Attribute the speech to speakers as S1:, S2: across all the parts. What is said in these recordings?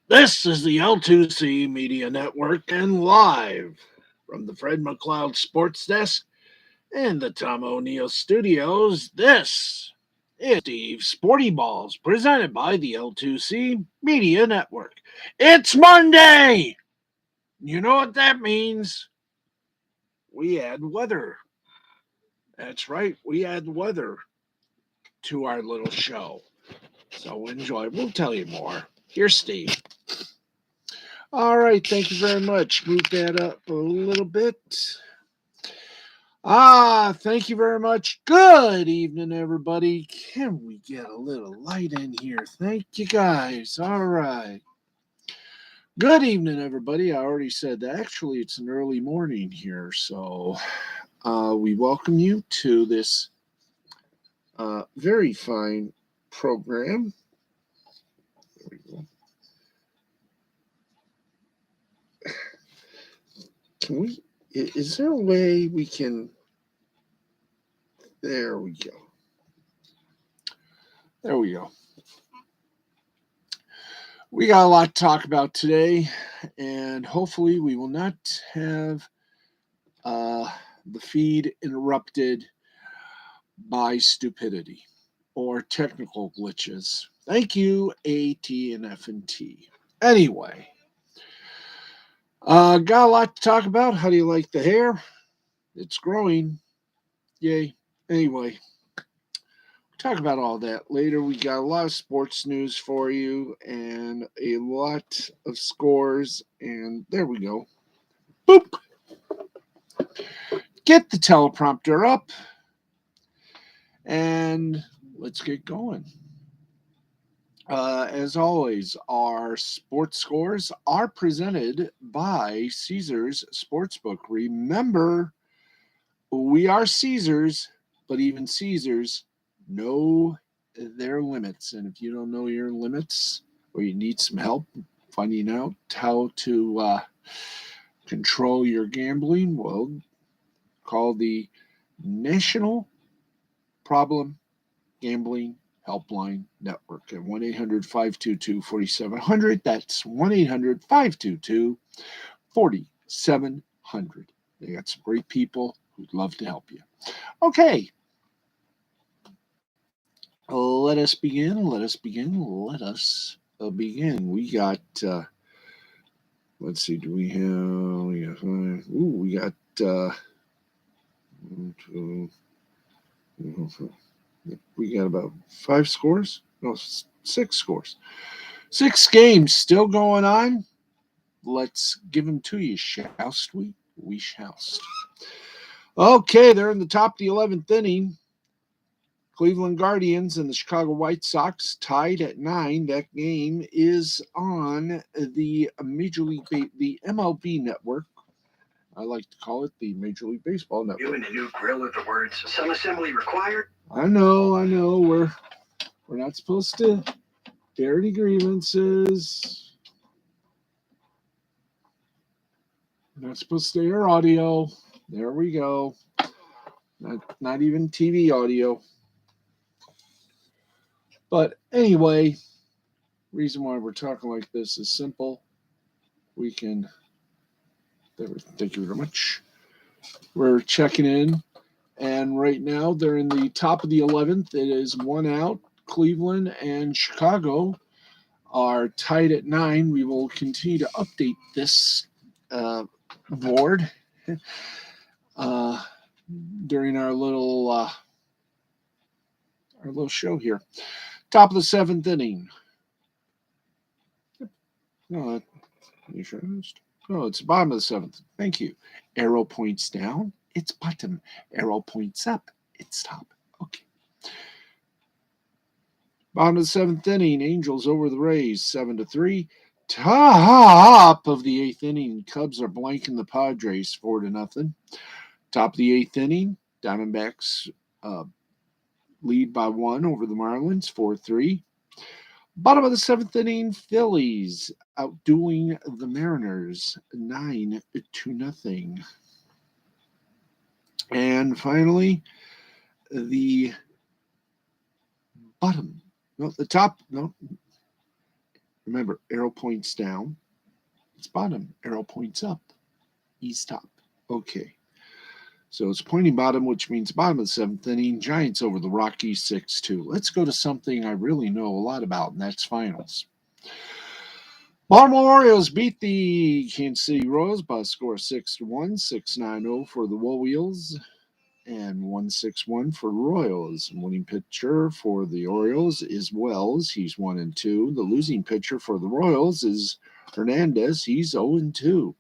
S1: This is the L2C Media Network and live from the Fred McLeod Sports Desk and the Tom O'Neill Studios. This is Steve Sporty Balls presented by the L2C Media Network. It's Monday! You know what that means? We add weather. That's right, we add weather to our little show. So enjoy. We'll tell you more. Here's Steve. All right, thank you very much. Move that up a little bit. Thank you very much. Good evening, everybody. Can we get a little light in here? Thank you, guys. All right. Good evening, everybody. I already said that. Actually, it's an early morning here, so we welcome you to this very fine program. There we go. Can we? Is there a way we can? There we go. There we go. We got a lot to talk about today, and hopefully we will not have the feed interrupted by stupidity or technical glitches. Thank you, AT and F&T. Anyway, got a lot to talk about. How do you like the hair? It's growing. Yay. Anyway, talk about all that later. We got a lot of sports news for you and a lot of scores. And there we go. Boop. Get the teleprompter up. And let's get going. As always, our sports scores are presented by Caesars Sportsbook. Remember, we are Caesars, but even Caesars know their limits. And if you don't know your limits or you need some help finding out how to control your gambling, well, call the National Problem Gambling Helpline Network at 1-800-522-4700. That's 1-800-522-4700. They got some great people who'd love to help you. Okay. Let us begin. We got, let's see, do we have, we got, we got about 5 scores. No, 6 scores. 6 games still going on. Let's give them to you, shallst we? We shallst. Okay, they're in the top of the 11th inning. Cleveland Guardians and the Chicago White Sox tied at 9. That game is on the the MLB network. I like to call it the Major League Baseball Network.
S2: You and a new grill with the words "some assembly required."
S1: I know. We're not supposed to air any grievances. We're not supposed to air audio. There we go. Not even TV audio. But anyway, reason why we're talking like this is simple. We can. Thank you very much. We're checking in, and right now they're in the top of the 11th. It is 1 out. Cleveland and Chicago are tied at 9. We will continue to update this board during our little show here. Top of the 7th inning. No, you sure? No, it's the bottom of the 7th. Thank you. Arrow points down. It's bottom. Arrow points up. It's top. Okay. Bottom of the 7th inning. Angels over the Rays, 7-3. Top of the 8th inning. Cubs are blanking the Padres 4-0. Top of the 8th inning. Diamondbacks lead by 1 over the Marlins, 4-3. Bottom of the 7th inning, Phillies outdoing the Mariners, 9-0. And finally, the bottom, no, the top, no, Remember, arrow points down. It's bottom. Arrow points up. East top. Okay. So it's pointing bottom, which means bottom of the seventh inning. Giants over the Rockies 6-2. Let's go to something I really know a lot about, and that's finals. Baltimore Orioles beat the Kansas City Royals by a score of 6-1, 6-9-0 for the Wheels, and 1-6-1 for the Royals. The winning pitcher for the Orioles is Wells. He's 1-2. The losing pitcher for the Royals is Hernandez. He's 0-2.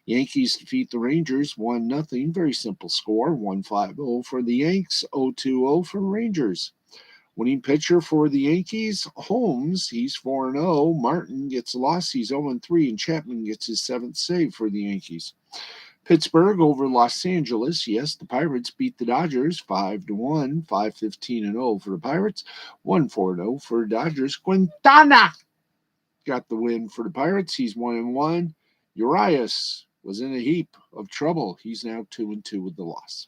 S1: Yankees defeat the Rangers 1-0. Very simple score. 1-5-0 for the Yanks. 0-2-0 for the Rangers. Winning pitcher for the Yankees, Holmes. He's 4-0. Martin gets a loss. He's 0-3. And Chapman gets his seventh save for the Yankees. Pittsburgh over Los Angeles. Yes, the Pirates beat the Dodgers 5-1. 5-15-0 for the Pirates. 1-4-0 for the Dodgers. Quintana got the win for the Pirates. He's 1-1. Urias was in a heap of trouble. He's now 2-2 with the loss.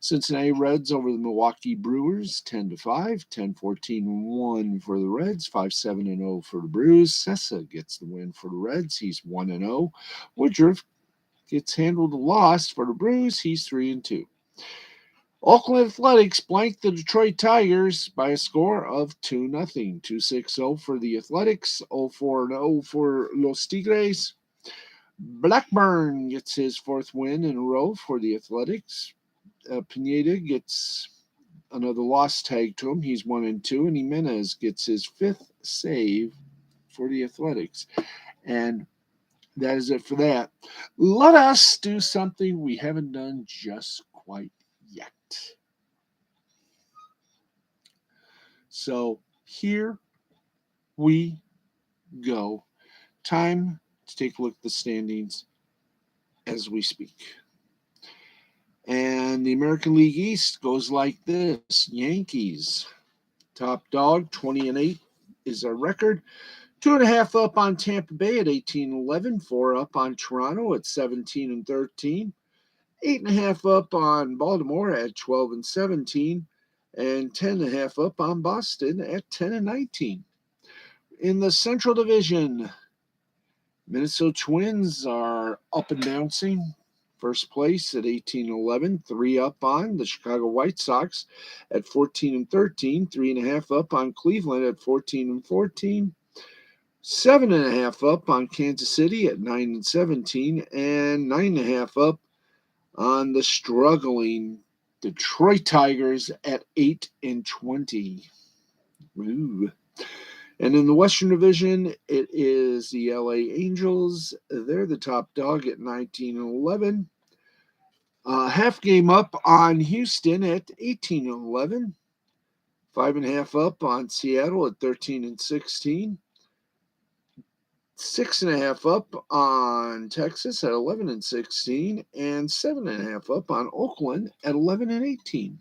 S1: Cincinnati Reds over the Milwaukee Brewers 10-5, 10-14-1 for the Reds, 5-7-0 for the Brewers. Sessa gets the win for the Reds. He's 1-0. Woodruff gets handled a loss for the Brewers. He's 3-2. Oakland Athletics blanked the Detroit Tigers by a score of 2-0. 2-6-0 for the Athletics, 0-4-0 for Los Tigres. Blackburn gets his fourth win in a row for the Athletics. Pineda gets another loss tag to him. He's 1-2, and Jimenez gets his fifth save for the Athletics. And that is it for that. Let us do something we haven't done just quite yet. So here we go. Time to take a look at the standings as we speak. And the American League East goes like this. Yankees, top dog, 20-8 is our record. 2.5 up on Tampa Bay at 18-11. 4 up on Toronto at 17-13. 8.5 up on Baltimore at 12-17. And 10.5 up on Boston at 10-19. In the Central Division, Minnesota Twins are up and bouncing. First place at 18-11, 3 up on the Chicago White Sox at 14-13, 3.5 up on Cleveland at 14-14, 7.5 up on Kansas City at 9-17, and 9.5 up on the struggling Detroit Tigers at 8-20. Ooh. And in the Western Division, it is the LA Angels. They're the top dog at 19-11. Half game up on Houston at 18-11. 5.5 up on Seattle at 13-16. 6.5 up on Texas at 11-16. And 7.5 up on Oakland at 11-18.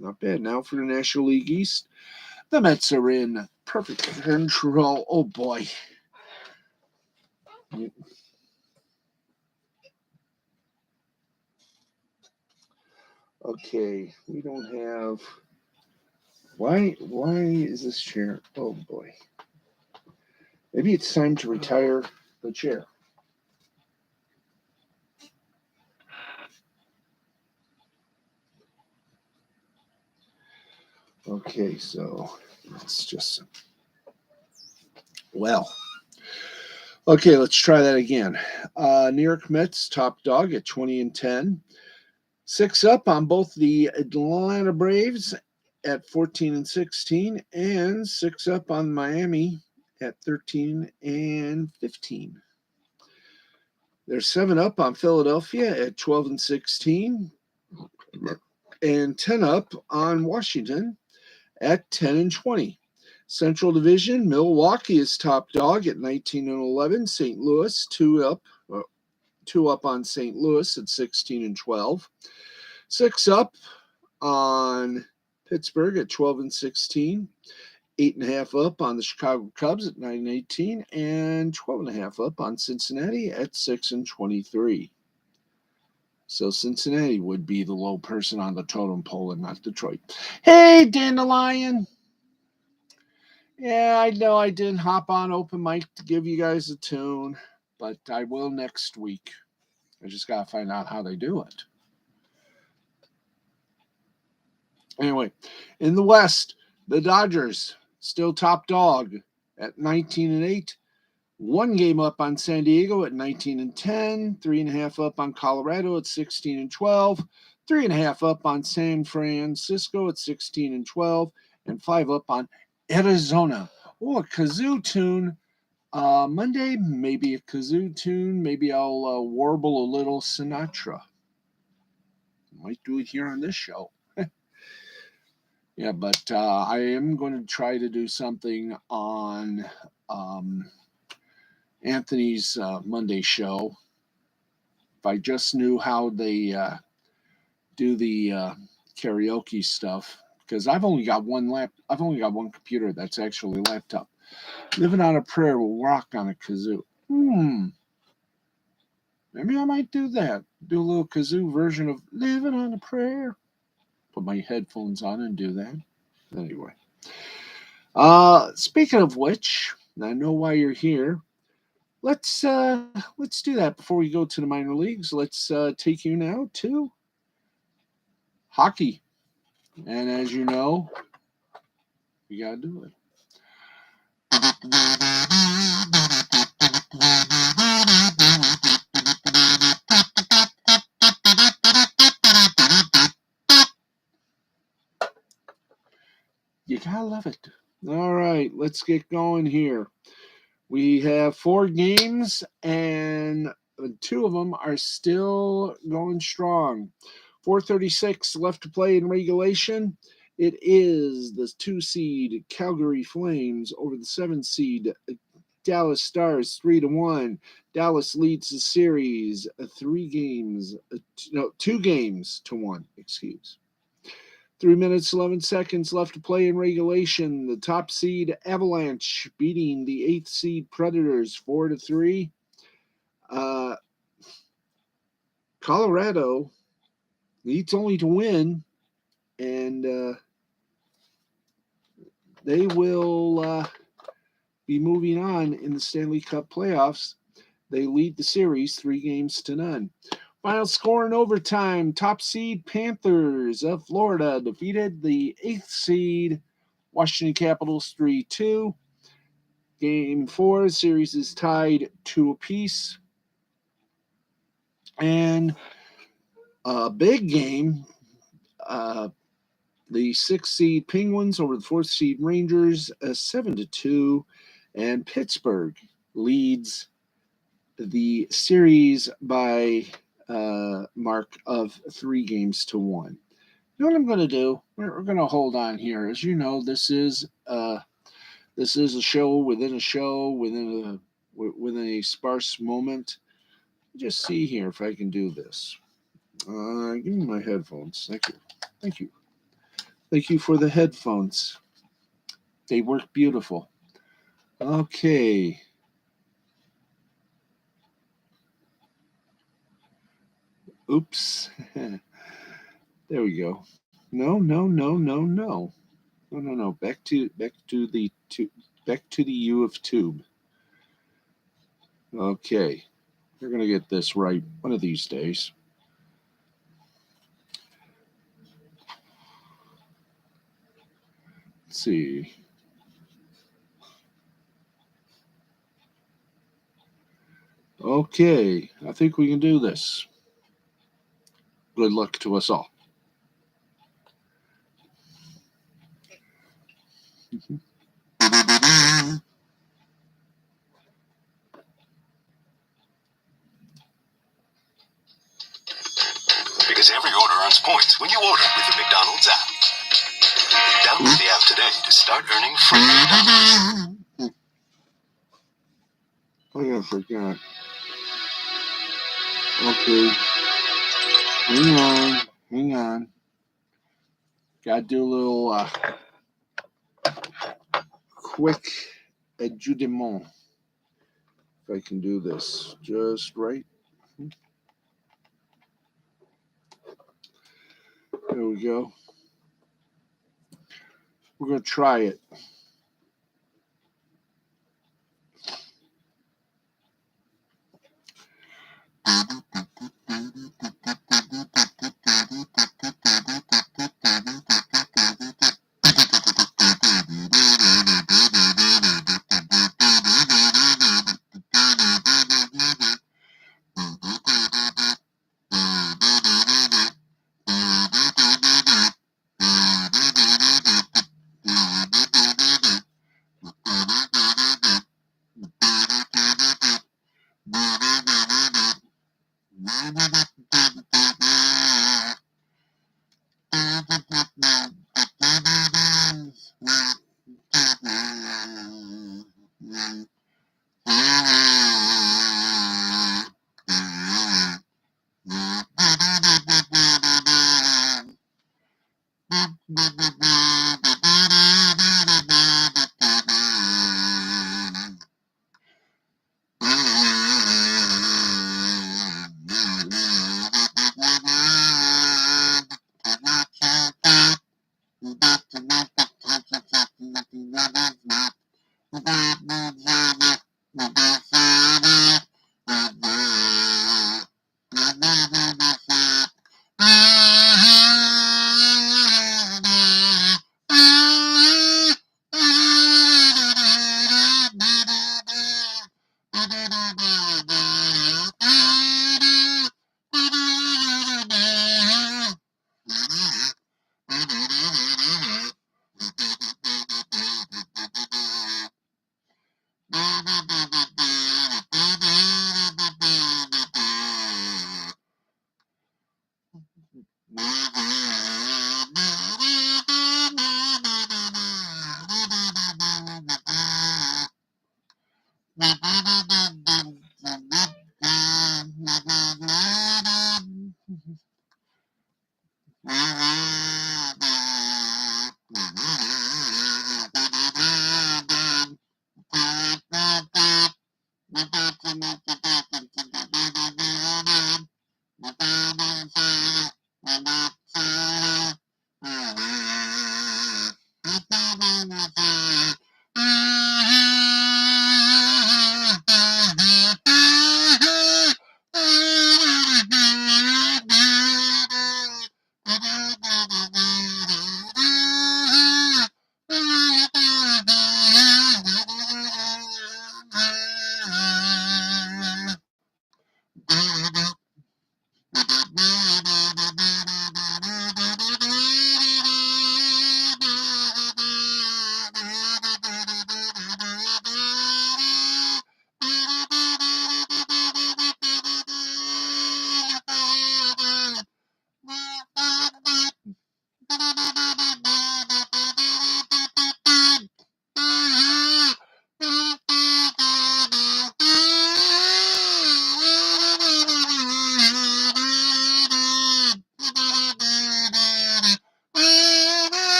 S1: Not bad. Now for the National League East. The Mets are in perfect control. Oh, boy. Okay, we don't have... Why is this chair? Oh, boy. Maybe it's time to retire the chair. Okay, so let's just... Well... Okay, let's try that again. New York Mets, top dog at 20-10. 6 up on both the Atlanta Braves at 14-16, and 6 up on Miami at 13-15. They're 7 up on Philadelphia at 12-16, and 10 up on Washington at 10-20. Central Division, Milwaukee is top dog at 19-11. St. Louis, 2 up on St. Louis at 16-12. 6 up on Pittsburgh at 12-16. 8.5 up on the Chicago Cubs at 9-18, and 12.5 up on Cincinnati at 6-23. So Cincinnati would be the low person on the totem pole and not Detroit. Hey, Dandelion! Yeah, I know I didn't hop on open mic to give you guys a tune, but I will next week. I just got to find out how they do it. Anyway, in the West, the Dodgers still top dog at 19-8. 1 game up on San Diego at 19-10. 3.5 up on Colorado at 16-12. 3.5 up on San Francisco at 16-12. And 5 up on Arizona. Oh, a kazoo tune. Monday, maybe a kazoo tune. Maybe I'll warble a little Sinatra. Might do it here on this show. Yeah, but I am going to try to do something on Anthony's Monday show. If I just knew how they do the karaoke stuff, because I've only got one computer that's actually a laptop. Living on a Prayer will rock on a kazoo. Maybe I might do that. Do a little kazoo version of Living on a Prayer. Put my headphones on and do that. Anyway. Speaking of which, I know why you're here. Let's do that before we go to the minor leagues. Let's take you now to hockey. And as you know, we gotta do it. You gotta love it. All right, let's get going here. We have 4 games, and 2 of them are still going strong. 4:36 left to play in regulation. It is the 2 seed Calgary Flames over the 7 seed Dallas Stars 3-1. Dallas leads the series 2 games to 1. Excuse. 3 minutes, 11 seconds left to play in regulation. The top seed Avalanche beating the 8th seed Predators 4-3. Colorado needs only to win, and they will be moving on in the Stanley Cup playoffs. They lead the series 3-0. Final score in overtime, top seed Panthers of Florida defeated the 8th seed Washington Capitals 3-2. Game 4, series is tied 2 apiece. And a big game, the 6th seed Penguins over the 4th seed Rangers 7-2. And Pittsburgh leads the series by mark of 3-1. You know what I'm going to do? We're going to hold on here. As you know, this is a show within a show within a sparse moment. Just see here if I can do this. Give me my headphones. Thank you for the headphones. They work beautiful. Okay. Oops. There we go. No. Back to the U of tube. Okay. We're gonna get this right one of these days. Let's see. Okay, I think we can do this. Good luck to us all.
S2: Because every order earns points when you order with the McDonald's app. Download the app today to start earning free McDonald's.
S1: I forgot. Okay. Hang on. Gotta do a little quick ajustement. If I can do this just right. There we go. We're going to try it.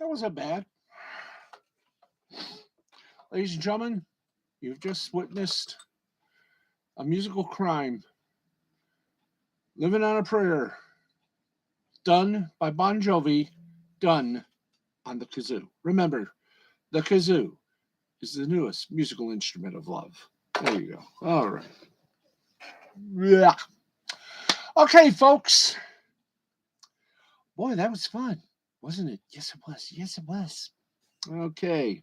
S1: That wasn't bad. Ladies and gentlemen, you've just witnessed a musical crime. Living on a Prayer, done by Bon Jovi, done on the kazoo. Remember, the kazoo is the newest musical instrument of love. There you go. All right. Yeah. Okay, folks. Boy, that was fun, wasn't it? Yes, it was. Yes, it was. Okay.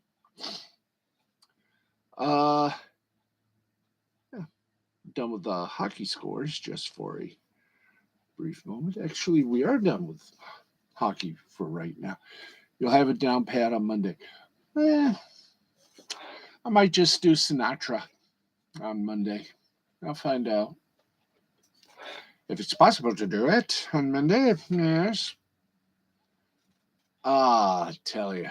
S1: Yeah. Done with the hockey scores just for a brief moment. Actually, we are done with hockey for right now. You'll have it down pat on Monday. I might just do Sinatra on Monday. I'll find out. If it's possible to do it on Monday, yes. I tell you.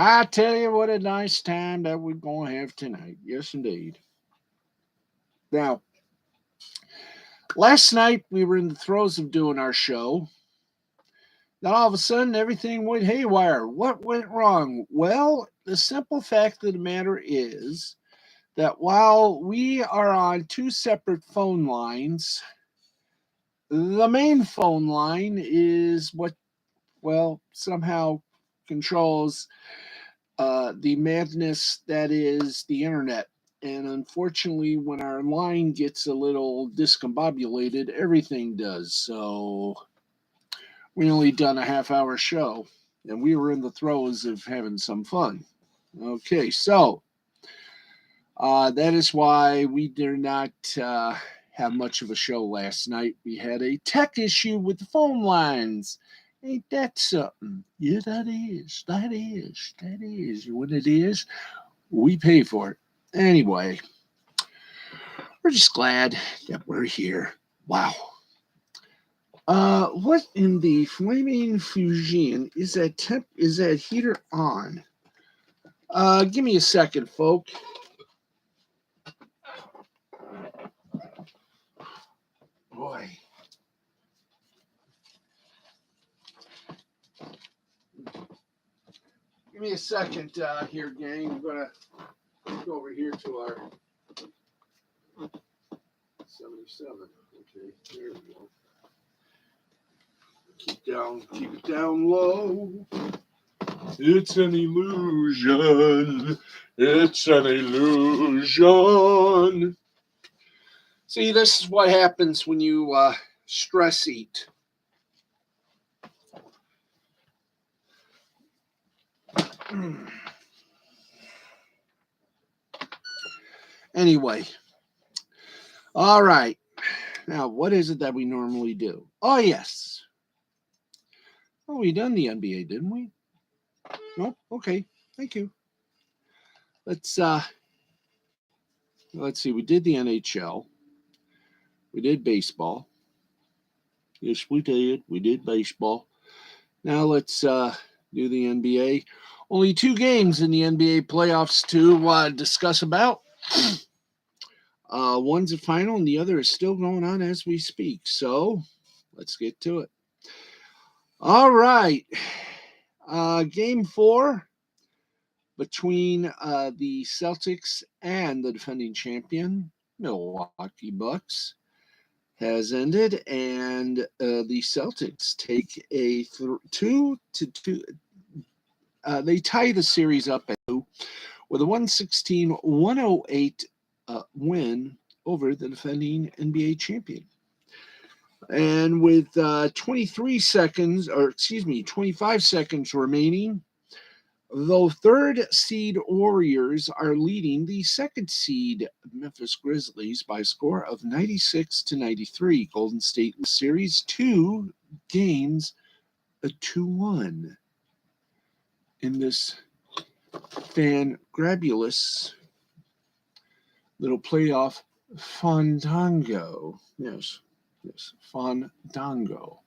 S1: I tell you what a nice time that we're going to have tonight. Yes, indeed. Now, last night we were in the throes of doing our show. Then all of a sudden everything went haywire. What went wrong? Well, the simple fact of the matter is that while we are on two separate phone lines, the main phone line is what, well, somehow controls the madness that is the internet. And unfortunately, when our line gets a little discombobulated, everything does. So we only done a half-hour show, and we were in the throes of having some fun. Okay, so that is why we did not have much of a show last night. We had a tech issue with the phone lines. Ain't that something? Yeah, that is. That is. That is. What it is, we pay for it. Anyway, we're just glad that we're here. Wow. What in the flaming fusion is that heater on? Give me a second, folk. Boy. Give me a second here, gang. I'm gonna go over here to our 77. Okay, there we go. Keep it down low. It's an illusion. It's an illusion. See, this is what happens when you stress eat. Anyway, all right. Now, what is it that we normally do? Oh, yes. Oh, we done the NBA, didn't we? No? Okay. Thank you. Let's see. We did the NHL. We did baseball. Yes, we did. We did baseball. Now let's do the NBA. Only 2 games in the NBA playoffs to discuss about. One's a final, and the other is still going on as we speak. So let's get to it. All right. Game 4 between the Celtics and the defending champion, Milwaukee Bucks, has ended, and the Celtics take a 2-2. They tie the series up at 2 with a 116-108 win over the defending NBA champion. And with 25 seconds remaining, the third seed Warriors are leading the second seed Memphis Grizzlies by a score of 96-93. Golden State series 2 games, a 2-1 in this fangrabulous little playoff fandango. Yes, fandango,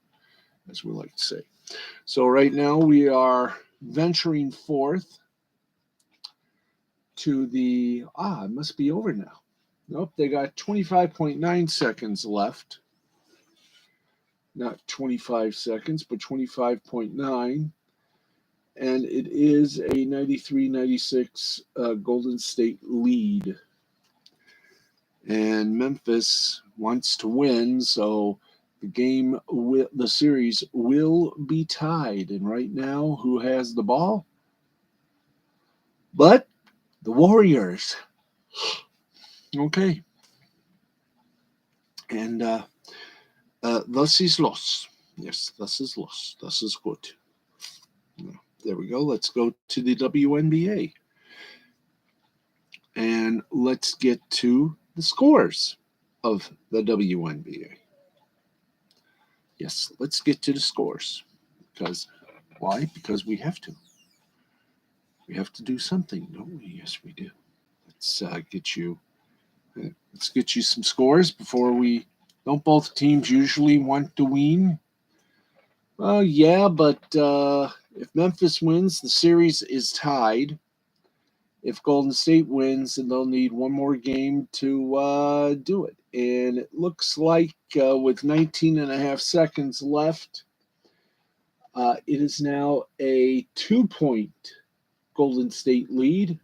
S1: as we like to say. So right now we are venturing forth to the, it must be over now. Nope, they got 25.9 seconds left. Not 25 seconds, but 25.9. And it is a 93-96 Golden State lead. And Memphis wants to win, so the series will be tied. And right now, who has the ball? But the Warriors. Okay. And thus is los. Yes, thus is los. Thus is good. There we go. Let's go to the WNBA. And let's get to the scores of the WNBA. Yes, let's get to the scores. Why? Because we have to. We have to do something, don't we? Yes, we do. Let's get you some scores before we. Don't both teams usually want to win? Yeah, but if Memphis wins, the series is tied. If Golden State wins, then they'll need one more game to do it. And it looks like with 19 and a half seconds left, it is now a 2-point Golden State lead.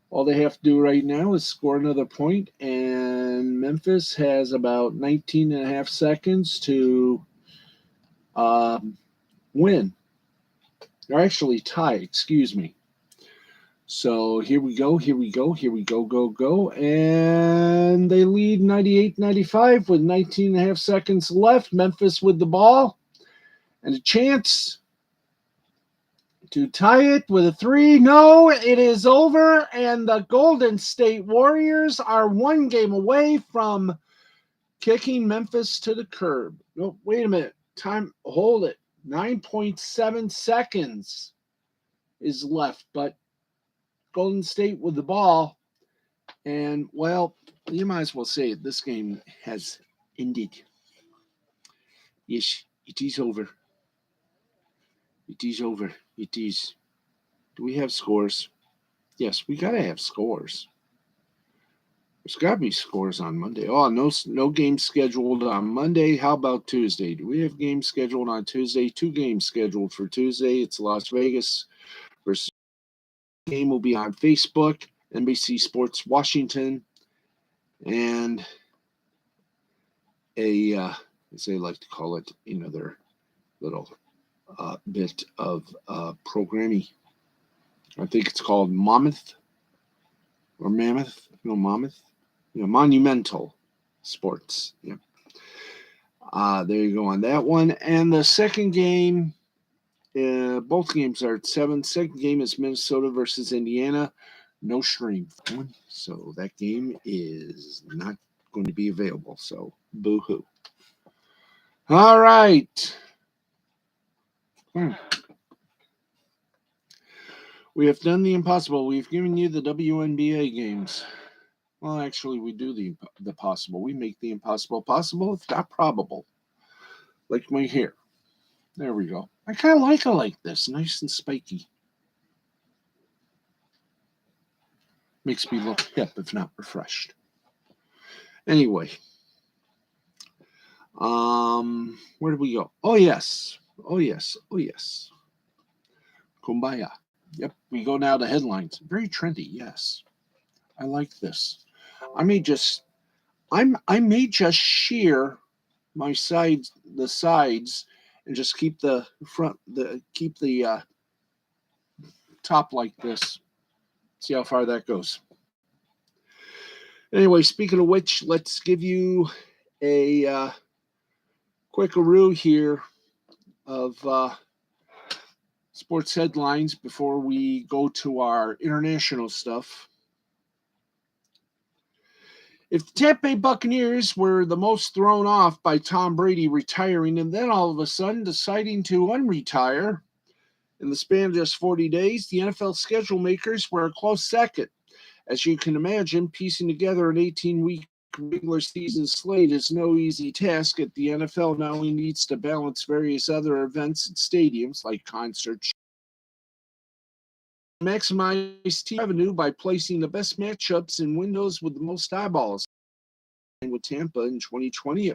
S1: All they have to do right now is score another point, and Memphis has about 19 and a half seconds to win. Or actually tie, excuse me. So here we go, go. And they lead 98-95 with 19 and a half seconds left. Memphis with the ball and a chance to tie it with a three. No, it is over, and the Golden State Warriors are one game away from kicking Memphis to the curb. No, wait a minute. Hold it. 9.7 seconds is left, but Golden State with the ball. And, well, you might as well say it. This game has ended. Yes, it is over. It is over. It is. Do we have scores? Yes, we got to have scores. There's got to be scores on Monday. Oh, no games scheduled on Monday. How about Tuesday? Do we have games scheduled on Tuesday? 2 games scheduled for Tuesday. It's Las Vegas versus game will be on Facebook, NBC Sports Washington, and as they like to call it, their little bit of programming. I think it's called Mammoth or Mammoth. Mammoth. Monumental Sports. Yep. There you go on that one. And the second game, both games are at 7. Second game is Minnesota versus Indiana. No stream. So that game is not going to be available. So boo-hoo. All right. We have done the impossible. We've given you the WNBA games. Well, actually, we do the possible. We make the impossible possible, if not probable. Like my hair. There we go. I kind of like it like this. Nice and spiky. Makes me look hip, if not refreshed. Anyway. Where do we go? Oh, yes. Kumbaya. Yep, we go now to headlines. Very trendy, yes. I like this. I may just shear my the sides, and just keep the top like this. See how far that goes. Anyway, speaking of which, let's give you a quickaroo here of sports headlines before we go to our international stuff. If the Tampa Bay Buccaneers were the most thrown off by Tom Brady retiring and then all of a sudden deciding to unretire in the span of just 40 days, the NFL schedule makers were a close second. As you can imagine, piecing together an 18-week regular season slate is no easy task, at the NFL not only needs to balance various other events at stadiums like concerts, maximize TV revenue by placing the best matchups in windows with the most eyeballs. With Tampa in 2020,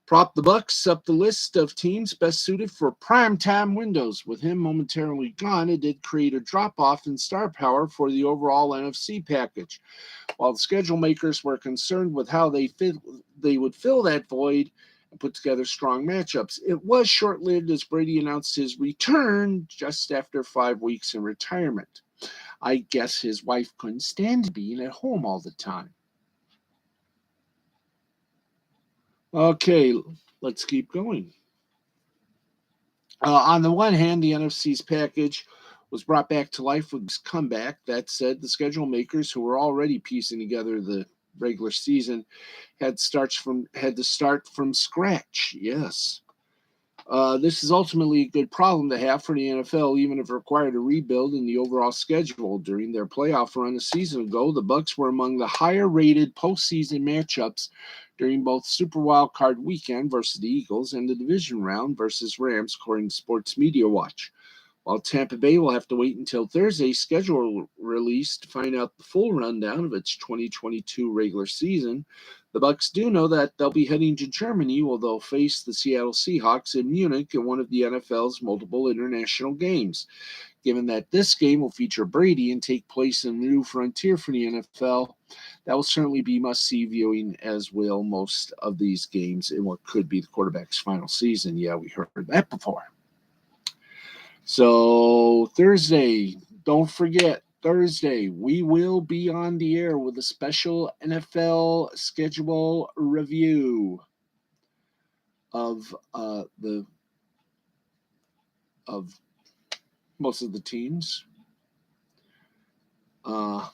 S1: prop the Bucs up the list of teams best suited for primetime windows. With him momentarily gone, it did create a drop-off in star power for the overall NFC package. While the schedule makers were concerned with how they would fill that void and put together strong matchups, it was short-lived as Brady announced his return just after 5 weeks in retirement. I guess his wife couldn't stand being at home all the time. Okay, let's keep going. On the one hand, the NFC's package was brought back to life with his comeback. That said, the schedule makers, who were already piecing together the regular season, had to start from scratch. Yes. This is ultimately a good problem to have for the NFL, even if required to rebuild in the overall schedule. During their playoff run a season ago, the Bucks were among the higher-rated postseason matchups during both Super Wild Card Weekend versus the Eagles and the division round versus Rams, according to Sports Media Watch. While Tampa Bay will have to wait until Thursday's schedule release to find out the full rundown of its 2022 regular season, the Bucks do know that they'll be heading to Germany where they'll face the Seattle Seahawks in Munich in one of the NFL's multiple international games. Given that this game will feature Brady and take place in the new frontier for the NFL, that will certainly be must-see viewing, as will most of these games in what could be the quarterback's final season. Yeah, we heard that before. So Thursday, don't forget, Thursday, we will be on the air with a special NFL schedule review of the of most of the teams. I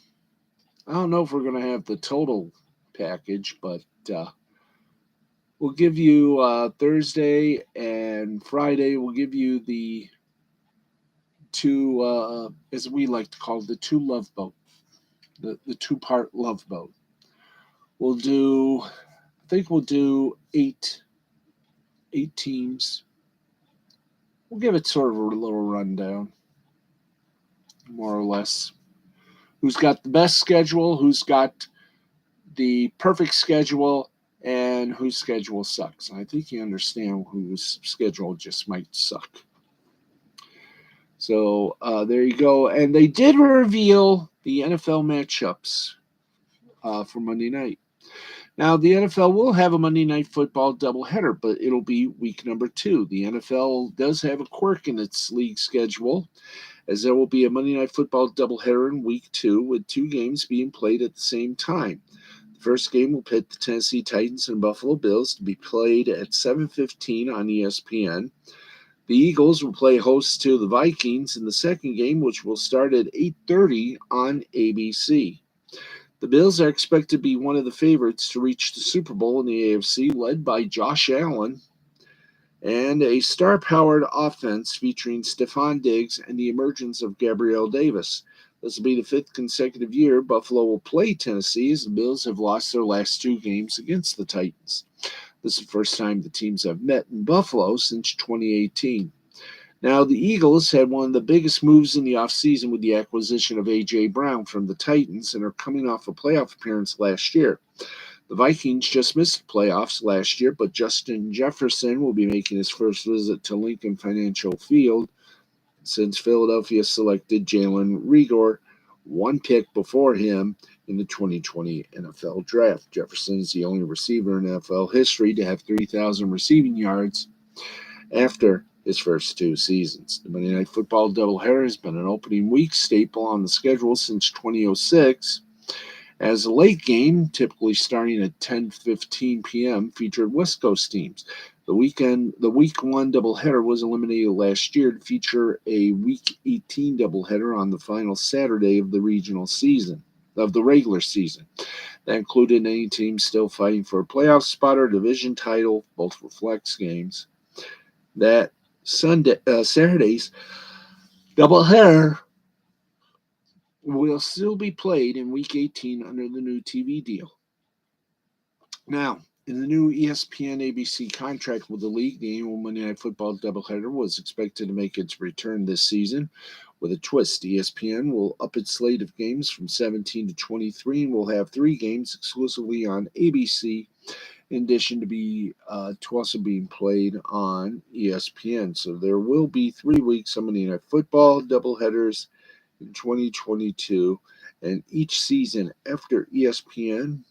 S1: don't know if we're going to have the total package, but we'll give you Thursday and Friday. We'll give you the two, as we like to call it, the two love boat, the two-part love boat. We'll do, I think we'll do eight teams. We'll give it sort of a little rundown, more or less. Who's got the best schedule, who's got the perfect schedule, and whose schedule sucks. I think you understand whose schedule just might suck. So there you go. And they did reveal the NFL matchups for Monday night. Now, the NFL will have a Monday Night Football doubleheader, but it'll be week number 2. The NFL does have a quirk in its league schedule, as there will be a Monday Night Football doubleheader in week 2 with 2 games being played at the same time. The first game will pit the Tennessee Titans and Buffalo Bills to be played at 7:15 on ESPN. The Eagles will play host to the Vikings in the second game, which will start at 8:30 on ABC. The Bills are expected to be one of the favorites to reach the Super Bowl in the AFC, led by Josh Allen and a star-powered offense featuring Stephon Diggs and the emergence of Gabriel Davis. This will be the 5th consecutive year Buffalo will play Tennessee, as the Bills have lost their last 2 games against the Titans. This is the first time the teams have met in Buffalo since 2018. Now, the Eagles had one of the biggest moves in the offseason with the acquisition of A.J. Brown from the Titans and are coming off a playoff appearance last year. The Vikings just missed the playoffs last year, but Justin Jefferson will be making his first visit to Lincoln Financial Field since Philadelphia selected Jalen Reagor, 1 pick before him in the 2020 NFL Draft. Jefferson is the only receiver in NFL history to have 3,000 receiving yards after his first 2 seasons. The Monday Night Football doubleheader has been an opening week staple on the schedule since 2006, as a late game, typically starting at 10:15 p.m., featured West Coast teams. The Week 1 doubleheader was eliminated last year to feature a Week 18 doubleheader on the final Saturday of the regular season. That included any team still fighting for a playoff spot or division title, both were flex games. That Saturday's doubleheader will still be played in Week 18 under the new TV deal. Now, in the new ESPN ABC contract with the league, the annual Monday Night Football doubleheader was expected to make its return this season with a twist. ESPN will up its slate of games from 17 to 23 and will have 3 games exclusively on ABC, in addition to also being played on ESPN. So there will be 3 weeks of Monday Night Football doubleheaders in 2022, and each season after ESPN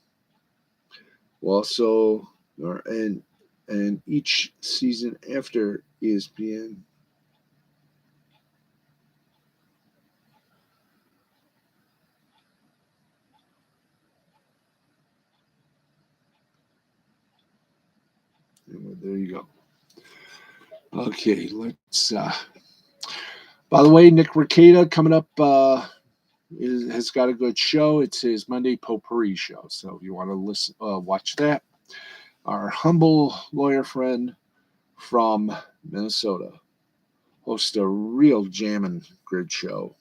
S1: will also, and each season after ESPN there you go. Okay, let's. By the way, Nick Rekieta coming up has got a good show. It's his Monday Potpourri show. So if you want to watch that. Our humble lawyer friend from Minnesota host a real jammin' grid show.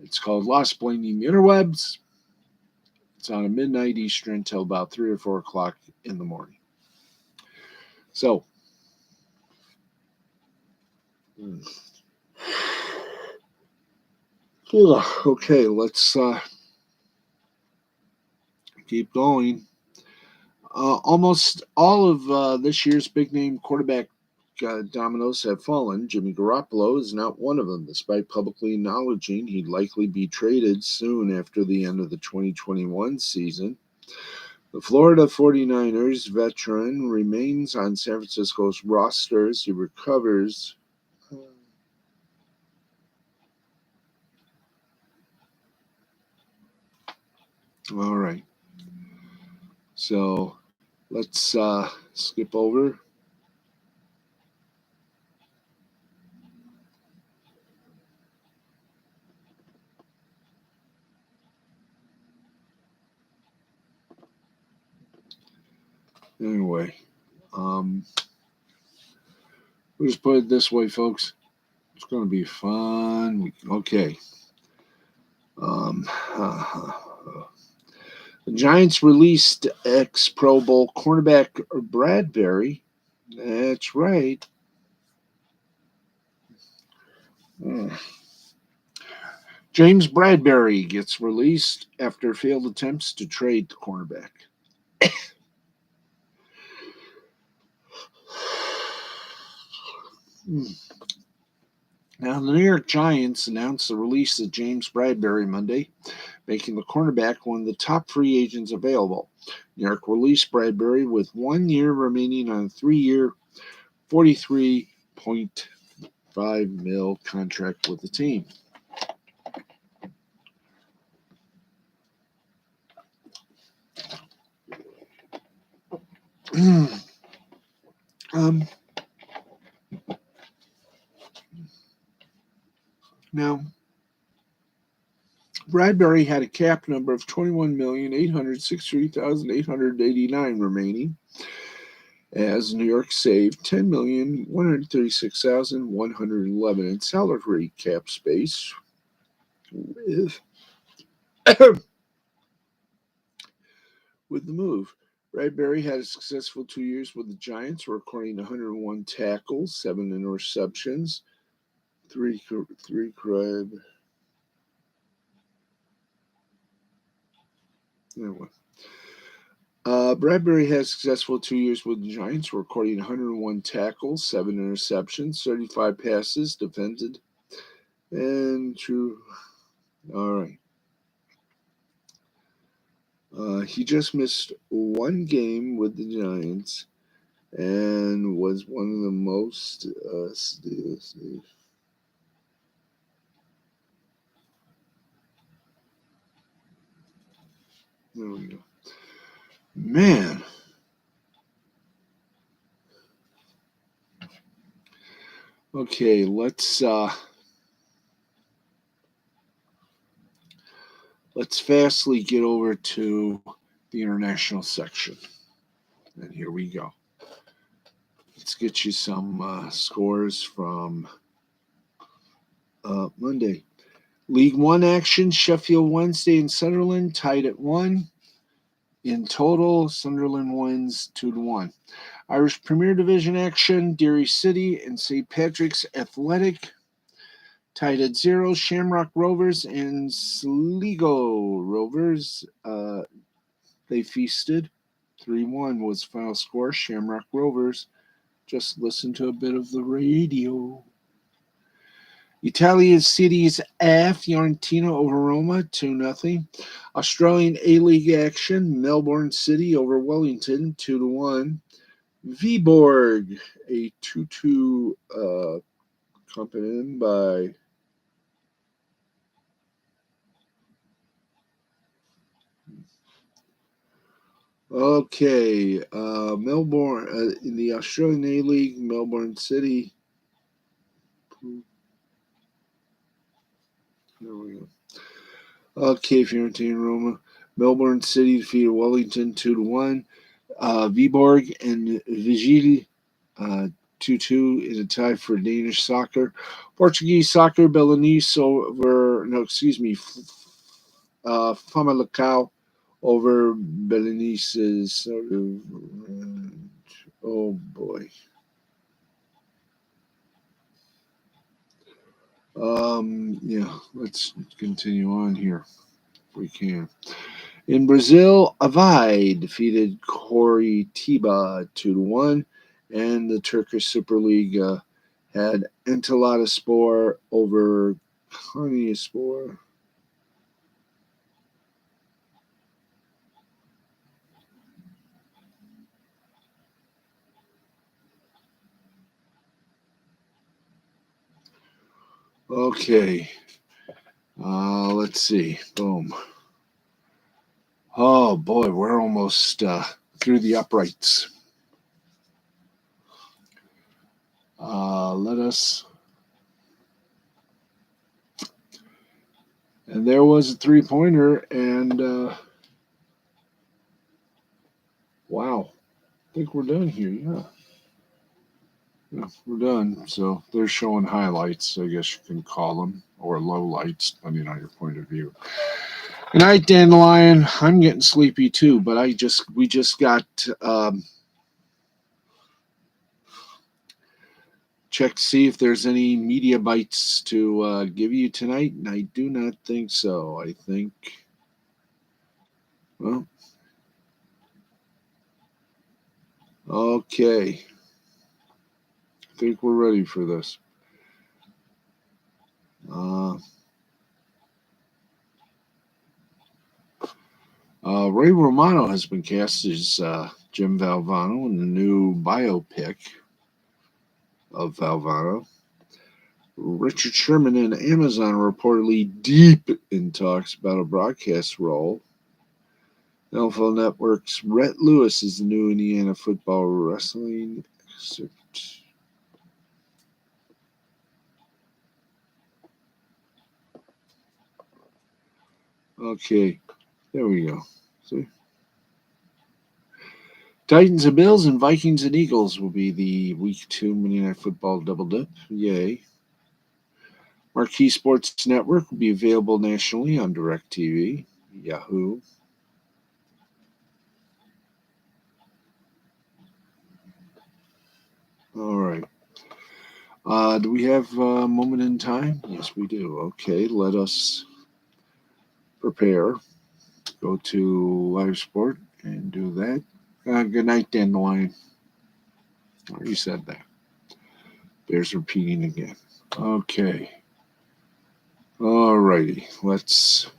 S1: It's called Lost Blaming Interwebs. It's on at midnight Eastern until about 3 or 4 o'clock in the morning. So, okay, let's keep going. Almost all of this year's big-name quarterback dominoes have fallen. Jimmy Garoppolo is not one of them, despite publicly acknowledging he'd likely be traded soon after the end of the 2021 season. The Florida 49ers veteran remains on San Francisco's roster as he recovers. All right. So let's skip over. Anyway, we'll just put it this way, folks. It's going to be fun. Okay. The Giants released ex-Pro Bowl cornerback Bradbury. That's right. James Bradbury gets released after failed attempts to trade the cornerback. Now, the New York Giants announced the release of James Bradbury Monday, making the cornerback one of the top free agents available. New York released Bradbury with 1 year remaining on a 3-year, $43.5 million contract with the team. Now, Bradbury had a cap number of $21,863,889 remaining, as New York saved $10,136,111 in salary cap space with the move. Bradbury had a successful 2 years with the Giants, recording 101 tackles, 7 interceptions, 3 crib. Anyway. Bradbury had a successful 2 years with the Giants, recording 101 tackles, 7 interceptions, 35 passes defended, and true. All right. He just missed 1 game with the Giants and was one of the most there we go. Man. Okay, let's fastly get over to the international section. And here we go. Let's get you some scores from Monday. League One action, Sheffield Wednesday and Sunderland tied at 1. In total, Sunderland wins 2-1. Irish Premier Division action, Derry City and St. Patrick's Athletic tied at 0. Shamrock Rovers and Sligo Rovers, they feasted. 3-1 was the final score. Shamrock Rovers. Just listen to a bit of the radio. Italian City's A, Fiorentina over Roma, 2-0. Australian A-League action, Melbourne City over Wellington, 2-1. Viborg, a 2-2 accompanied by Melbourne in the Australian A-League, Melbourne City. There we go. Okay, Fiorentina Roma. Melbourne City defeated Wellington 2-1. Viborg and Vigil 2-2 in a tie for Danish soccer. Portuguese soccer, Belenenses Famalicão over Belenenses. Oh boy. Yeah, let's continue on here if we can. In Brazil, Avai defeated Coritiba 2-1, and the Turkish Super League had Antalyaspor over Konyaspor. Okay, let's see. Boom. Oh boy, we're almost through the uprights. Let us. And there was a 3-pointer, and wow, I think we're done here. Yeah. Yeah, we're done. So they're showing highlights, I guess you can call them, or low lights, depending on your point of view. Good night, Dandelion. I'm getting sleepy too, but we just got check to see if there's any media bites to give you tonight, and I do not think so. I think, well, okay. I think we're ready for this. Ray Romano has been cast as Jim Valvano in the new biopic of Valvano. Richard Sherman and Amazon are reportedly deep in talks about a broadcast role. NFL Network's Rhett Lewis is the new Indiana football wrestling excerpt. Okay, there we go. See? Titans and Bills and Vikings and Eagles will be the Week 2 Monday Night Football double dip. Yay. Marquee Sports Network will be available nationally on DirecTV, Yahoo. All right. Do we have a moment in time? Yes, we do. Okay, let us prepare. Go to Live Sport and do that. Good night, Dandelion. You said that. Bears repeating again. Okay. All righty. Let's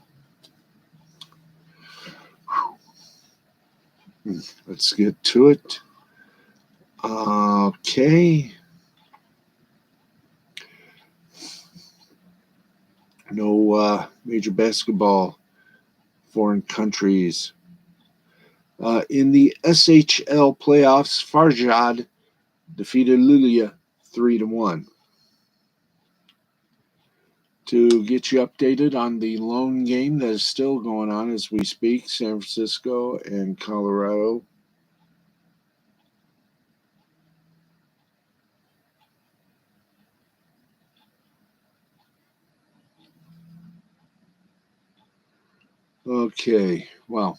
S1: get to it. Okay. No major basketball foreign countries. In the SHL playoffs, Farjad defeated Luleå 3-1. To get you updated on the lone game that is still going on as we speak, San Francisco and Colorado. Okay, well,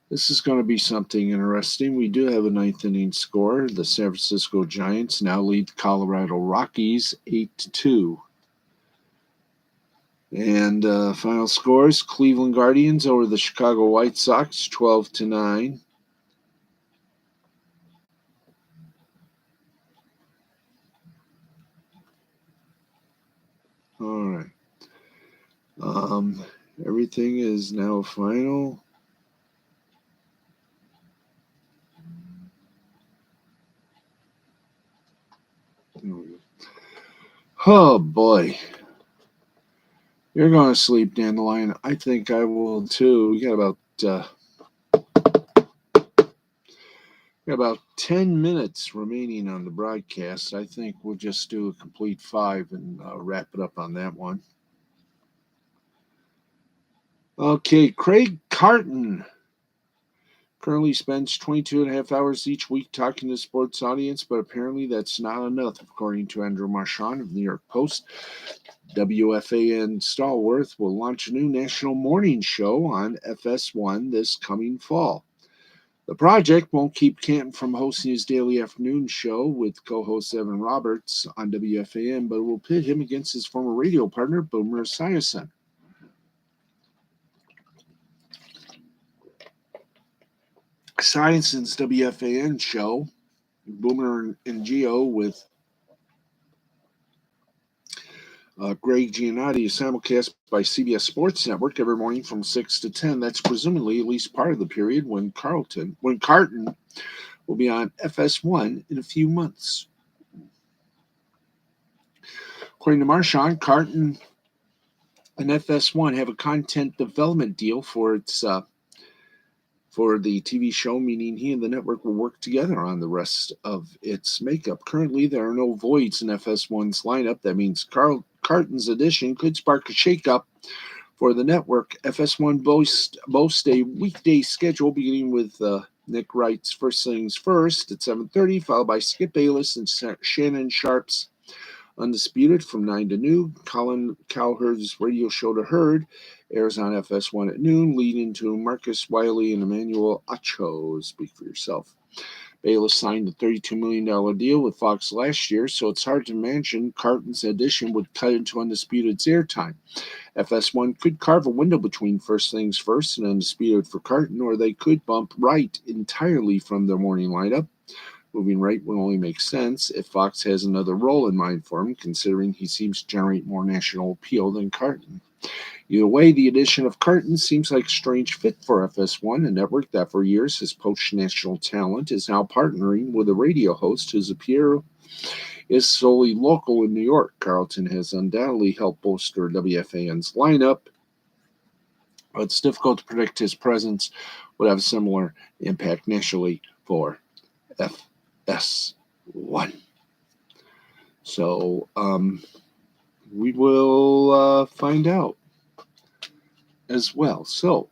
S1: this is going to be something interesting. We do have a ninth inning score. The San Francisco Giants now lead the Colorado Rockies 8-2. And final scores: Cleveland Guardians over the Chicago White Sox 12-9. All right. Everything is now final. Oh boy. You're going to sleep, Dandelion. I think I will too. We got about 10 minutes remaining on the broadcast. I think we'll just do a complete 5 and wrap it up on that one. Okay, Craig Carton Currently spends 22 and a half hours each week talking to the sports audience, but apparently that's not enough, according to Andrew Marchand of the New York Post. WFAN Stallworth will launch a new national morning show on FS1 this coming fall. The project won't keep Canton from hosting his daily afternoon show with co-host Evan Roberts on WFAN, but it will pit him against his former radio partner, Boomer Esiason. Esiason's WFAN show, Boomer and Geo with Greg Giannotti, is simulcast by CBS Sports Network every morning from 6 to 10. That's presumably at least part of the period when Carton will be on FS1 in a few months. According to Marchand, Carton and FS1 have a content development deal for the TV show, meaning he and the network will work together on the rest of its makeup. Currently, there are no voids in FS1's lineup. That means Carton's addition could spark a shakeup for the network. FS1 boasts a weekday schedule beginning with Nick Wright's First Things First at 7:30, followed by Skip Bayless and Shannon Sharp's Undisputed from 9 to noon. Colin Cowherd's radio show The Herd airs on FS1 at noon, leading to Marcus Wiley and Emmanuel Acho. Speak for yourself. Bayless signed a $32 million deal with Fox last year, so it's hard to imagine Carton's addition would cut into Undisputed's airtime. FS1 could carve a window between First Things First and Undisputed for Carton, or they could bump Wright entirely from their morning lineup. Moving Wright would only make sense if Fox has another role in mind for him, considering he seems to generate more national appeal than Carton. Either way, the addition of Carton seems like a strange fit for FS1, a network that for years has poached national talent, is now partnering with a radio host whose appeal is solely local in New York. Carlton has undoubtedly helped bolster WFAN's lineup, but it's difficult to predict his presence would have a similar impact nationally for FS1. So we will find out as well. So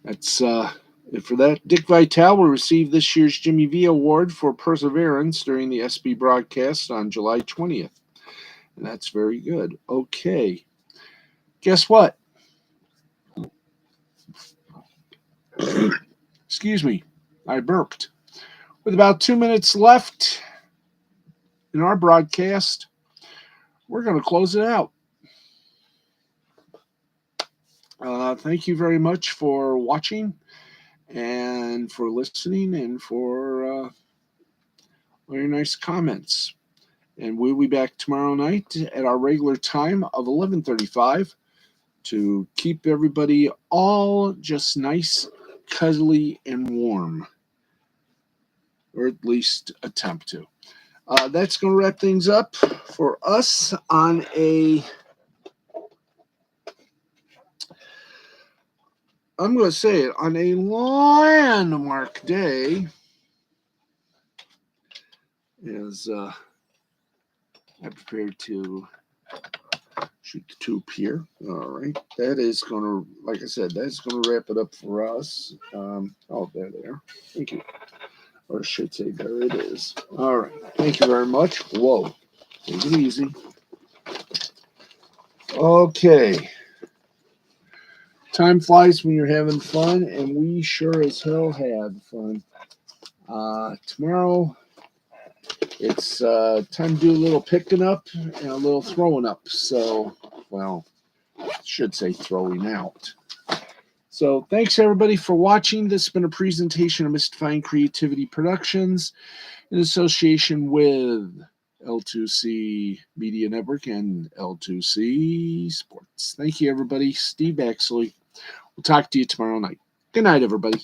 S1: that's it for that. Dick Vitale will receive this year's Jimmy V Award for perseverance during the SB broadcast on July 20th. And that's very good. Okay. Guess what? Excuse me. I burped. With about 2 minutes left in our broadcast, we're going to close it out. Thank you very much for watching and for listening and for all your nice comments. And we'll be back tomorrow night at our regular time of 11:35 to keep everybody all just nice, cuddly, and warm. Or at least attempt to. That's going to wrap things up for us on a... I'm going to say it, on a landmark day, as I prepare to shoot the tube here. All right. That is going to, like I said, that's going to wrap it up for us. There. Thank you. Or I should say, there it is. All right. Thank you very much. Whoa. Take it easy. Okay. Time flies when you're having fun, and we sure as hell had fun. Tomorrow, it's time to do a little picking up and a little throwing up. So, well, I should say throwing out. So, thanks everybody for watching. This has been a presentation of Mystifying Creativity Productions in association with L2C Media Network and L2C Sports. Thank you, everybody. Steve Baxley. We'll talk to you tomorrow night. Good night, everybody.